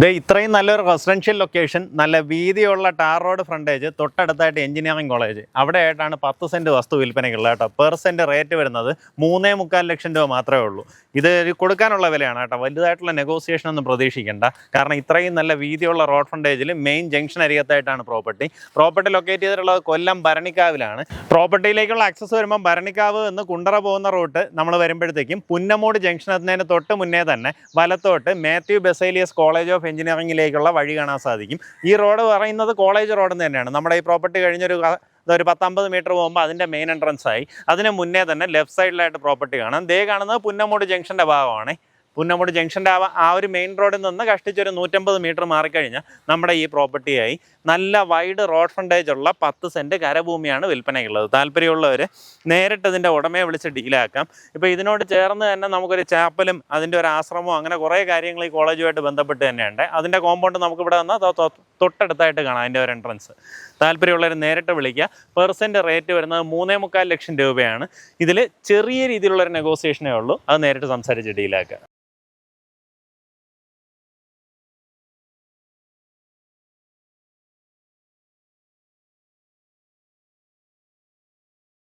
ഇത്രയും നല്ലൊരു residential location, നല്ല വീതിയുള്ള ടാർ റോഡ് ഫ്രണ്ടേജ്, തൊട്ടടുത്തായിട്ട് എഞ്ചിനീയറിംഗ് കോളേജ്, അവിടെ ആയിട്ടാണ് 10 സെൻറ്റ് വസ്തു വിൽപ്പനയ്ക്കുള്ളത് കേട്ടോ. പെർ സെൻറ്റ് റേറ്റ് വരുന്നത് 3.25 ലക്ഷം രൂപ മാത്രമേ ഉള്ളൂ. ഇത് കൊടുക്കാനുള്ള വിലയാണ് കേട്ടോ. വലുതായിട്ടുള്ള നെഗോസിയേഷൻ ഒന്നും പ്രതീക്ഷിക്കേണ്ട. കാരണം ഇത്രയും നല്ല വീതിയുള്ള റോഡ് ഫ്രണ്ടേജിൽ മെയിൻ ജംഗ്ഷൻ അരികത്തായിട്ടാണ് പ്രോപ്പർട്ടി ലൊക്കേറ്റ് ചെയ്തിട്ടുള്ളത് കൊല്ലം ഭരണിക്കാവിലാണ്. പ്രോപ്പർട്ടിയിലേക്കുള്ള ആക്സസ് വരുമ്പോൾ ഭരണിക്കാവ് എന്ന് കുണ്ടറ പോകുന്ന റൂട്ട് നമ്മൾ വരുമ്പോഴത്തേക്കും പുന്നമൂട് ജംഗ്ഷൻ എത്തുന്നതിന് തൊട്ട് മുന്നേ തന്നെ വലത്തോട്ട് മാത്യു ബെസേലിയസ് കോളേജ് ഓഫ് എഞ്ചിനീയറിംഗിലേക്കുള്ള വഴി കാണാൻ സാധിക്കും. ഈ റോഡ് പറയുന്നത് കോളേജ് റോഡ് തന്നെയാണ്. നമ്മുടെ ഈ പ്രോപ്പർട്ടി കഴിഞ്ഞൊരു 10-50 മീറ്റർ പോകുമ്പോൾ അതിൻ്റെ മെയിൻ എൻട്രൻസ് ആയി. അതിന് മുന്നേ തന്നെ ലെഫ്റ്റ് സൈഡിലായിട്ട് പ്രോപ്പർട്ടി കാണാം. കാണുന്നത് പുന്നമൂട് ജംഗ്ഷൻ്റെ ഭാഗമാണ്. പുന്നമൂട് ജംഗ്ഷൻ്റെ ആ ഒരു മെയിൻ റോഡിൽ നിന്ന് കഷ്ടിച്ചൊരു 150 മീറ്റർ മാറിക്കഴിഞ്ഞാൽ നമ്മുടെ ഈ പ്രോപ്പർട്ടിയായി. നല്ല വൈഡ് റോഡ് ഫ്രണ്ടേജ് ഉള്ള 10 സെൻറ്റ് കരഭൂമിയാണ് വിൽപ്പനയ്ക്കുള്ളത്. താല്പര്യമുള്ളവർ നേരിട്ട് ഇതിൻ്റെ ഉടമയെ വിളിച്ച് ഡീലാക്കാം. ഇപ്പോൾ ഇതിനോട് ചേർന്ന് തന്നെ നമുക്കൊരു ചാപ്പലും അതിൻ്റെ ഒരു ആശ്രമവും അങ്ങനെ കുറേ കാര്യങ്ങൾ ഈ കോളേജുമായിട്ട് ബന്ധപ്പെട്ട് തന്നെയുണ്ട്. അതിൻ്റെ കോമ്പൗണ്ട് നമുക്കിവിടെ വന്നാൽ തൊട്ടടുത്തായിട്ട് കാണാം അതിൻ്റെ ഒരു എൻട്രൻസ്. താല്പര്യമുള്ളവർ നേരിട്ട് വിളിക്കുക. പെർ സെൻറ്റ് റേറ്റ് വരുന്നത് 3.25 ലക്ഷം രൂപയാണ്. ഇതിൽ ചെറിയ രീതിയിലുള്ളൊരു നെഗോസിയേഷനേ ഉള്ളൂ. അത് നേരിട്ട് സംസാരിച്ച് ഡീലാക്കുക.